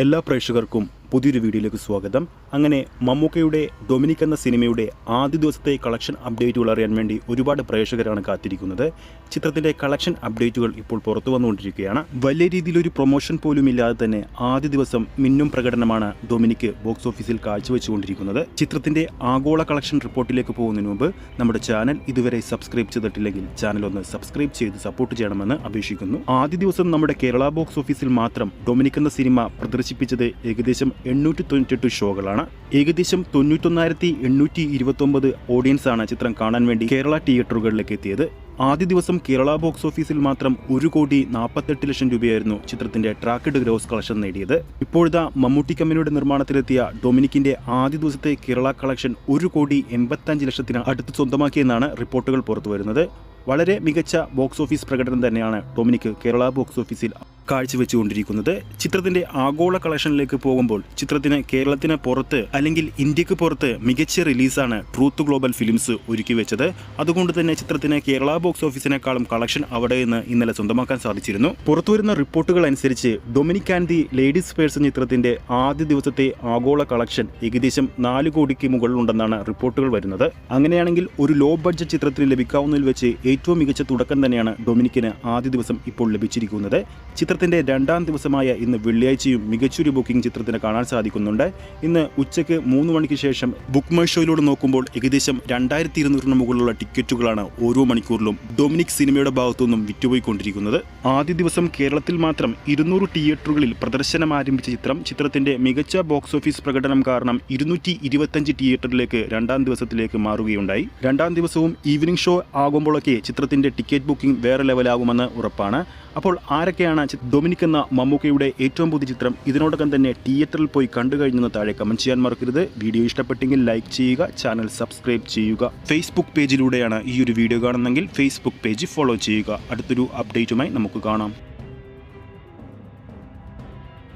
എല്ലാ പ്രേക്ഷകർക്കും പുതിയൊരു വീഡിയോയിലേക്ക് സ്വാഗതം. അങ്ങനെ മമ്മൂക്കയുടെ ഡൊമിനിക് എന്ന സിനിമയുടെ ആദ്യ ദിവസത്തെ കളക്ഷൻ അപ്ഡേറ്റുകൾ അറിയാൻ വേണ്ടി ഒരുപാട് പ്രേക്ഷകരാണ് കാത്തിരിക്കുന്നത്. ചിത്രത്തിൻ്റെ കളക്ഷൻ അപ്ഡേറ്റുകൾ ഇപ്പോൾ പുറത്തു വന്നുകൊണ്ടിരിക്കുകയാണ്. വലിയ രീതിയിലൊരു പ്രൊമോഷൻ പോലും ഇല്ലാതെ തന്നെ ആദ്യ ദിവസം മിന്നും പ്രകടനമാണ് ഡൊമിനിക് ബോക്സ് ഓഫീസിൽ കാഴ്ചവെച്ചുകൊണ്ടിരിക്കുന്നത്. ചിത്രത്തിൻ്റെ ആഗോള കളക്ഷൻ റിപ്പോർട്ടിലേക്ക് പോകുന്നതിന് മുമ്പ് നമ്മുടെ ചാനൽ ഇതുവരെ സബ്സ്ക്രൈബ് ചെയ്തിട്ടില്ലെങ്കിൽ ചാനൽ ഒന്ന് സബ്സ്ക്രൈബ് ചെയ്ത് സപ്പോർട്ട് ചെയ്യണമെന്ന് അപേക്ഷിക്കുന്നു. ആദ്യ ദിവസം നമ്മുടെ കേരള ബോക്സ് ഓഫീസിൽ മാത്രം ഡൊമിനിക് എന്ന സിനിമ പ്രദർശിപ്പിച്ചത് ഏകദേശം 898 ഷോകളാണ്. ഏകദേശം 91,829 ഓഡിയൻസാണ് ചിത്രം കാണാൻ വേണ്ടി കേരള തിയേറ്ററുകളിലേക്ക് എത്തിയത്. ആദ്യ ദിവസം കേരള ബോക്സ് ഓഫീസിൽ മാത്രം 1,48,00,000 രൂപയായിരുന്നു ചിത്രത്തിന്റെ ട്രാക്ക്ഡ് ഗ്രോസ് കളക്ഷൻ നേടിയത്. ഇപ്പോഴത്തെ മമ്മൂട്ടി കമ്പനിയുടെ നിർമ്മാണത്തിലെത്തിയ ഡൊമിനിക്കിന്റെ ആദ്യ ദിവസത്തെ കേരള കളക്ഷൻ 1,85,00,000 അടുത്ത് സ്വന്തമാക്കിയെന്നാണ് റിപ്പോർട്ടുകൾ പുറത്തുവരുന്നത്. വളരെ മികച്ച ബോക്സ് ഓഫീസ് പ്രകടനം തന്നെയാണ് ഡൊമിനിക് കേരള ബോക്സ് ഓഫീസിൽ കാഴ്ചവെച്ചുകൊണ്ടിരിക്കുന്നത്. ചിത്രത്തിന്റെ ആഗോള കളക്ഷനിലേക്ക് പോകുമ്പോൾ ചിത്രത്തിന് കേരളത്തിന് പുറത്ത് അല്ലെങ്കിൽ ഇന്ത്യക്ക് പുറത്ത് മികച്ച റിലീസാണ് ട്രൂത്ത് ഗ്ലോബൽ ഫിലിംസ് ഒരുക്കി വെച്ചത്. അതുകൊണ്ട് തന്നെ ചിത്രത്തിന് കേരള ബോക്സ് ഓഫീസിനേക്കാളും കളക്ഷൻ അവിടെ നിന്ന് ഇന്നലെ സ്വന്തമാക്കാൻ സാധിച്ചിരുന്നു. പുറത്തുവരുന്ന റിപ്പോർട്ടുകൾ അനുസരിച്ച് Dominic and the ladies person ചിത്രത്തിന്റെ ആദ്യ ദിവസത്തെ ആഗോള കളക്ഷൻ ഏകദേശം 4 കോടിക്ക് മുകളിലുണ്ടെന്നാണ് റിപ്പോർട്ടുകൾ വരുന്നത്. അങ്ങനെയാണെങ്കിൽ ഒരു ലോ ബഡ്ജറ്റ് ചിത്രത്തിന് ലഭിക്കാവുന്നതിൽ വെച്ച് ഏറ്റവും മികച്ച തുടക്കം തന്നെയാണ് ഡൊമിനിക്കിന് ആദ്യ ദിവസം ഇപ്പോൾ ലഭിച്ചിരിക്കുന്നത്. ചിത്രത്തിന്റെ രണ്ടാം ദിവസമായ ഇന്ന് വെള്ളിയാഴ്ചയും മികച്ചൊരു ബുക്കിംഗ് ചിത്രത്തിന് കാണാൻ സാധിക്കുന്നുണ്ട്. ഇന്ന് ഉച്ചയ്ക്ക് 3 മണിക്ക് ശേഷം ബുക്ക് മൈ ഷോയിലൂടെ നോക്കുമ്പോൾ ഏകദേശം 2,200 മുകളിലുള്ള ടിക്കറ്റുകളാണ് ഓരോ മണിക്കൂറിലും ഡൊമിനിക് സിനിമയുടെ ഭാഗത്തുനിന്നും വിറ്റുപോയിക്കൊണ്ടിരിക്കുന്നത്. ആദ്യ ദിവസം കേരളത്തിൽ മാത്രം 200 തിയേറ്ററുകളിൽ പ്രദർശനം ആരംഭിച്ച ചിത്രത്തിന്റെ മികച്ച ബോക്സ് ഓഫീസ് പ്രകടനം കാരണം 225 തിയേറ്ററിലേക്ക് രണ്ടാം ദിവസത്തിലേക്ക് മാറുകയുണ്ടായി. രണ്ടാം ദിവസവും ഈവനിംഗ് ഷോ ആകുമ്പോഴൊക്കെ ചിത്രത്തിന്റെ ടിക്കറ്റ് ബുക്കിംഗ് വേറെ ലെവലാകുമെന്ന് ഉറപ്പാണ്. അപ്പോൾ ആരൊക്കെയാണ് ഡൊമിനിക് എന്ന മമ്മൂക്കയുടെ ഏറ്റവും പുതിയ ചിത്രം ഇതിനോടകം തന്നെ തിയേറ്ററിൽ പോയി കണ്ടു കഴിഞ്ഞെന്ന് താഴെ കമന്റ് ചെയ്യാൻ മറക്കരുത്. വീഡിയോ ഇഷ്ടപ്പെട്ടെങ്കിൽ ലൈക്ക് ചെയ്യുക, ചാനൽ സബ്സ്ക്രൈബ് ചെയ്യുക. ഫേസ്ബുക്ക് പേജിലൂടെയാണ് ഈ ഒരു വീഡിയോ കാണുന്നതെങ്കിൽ ഫേസ്ബുക്ക് പേജ് ഫോളോ ചെയ്യുക. അടുത്തൊരു അപ്ഡേറ്റുമായി നമുക്ക് കാണാം.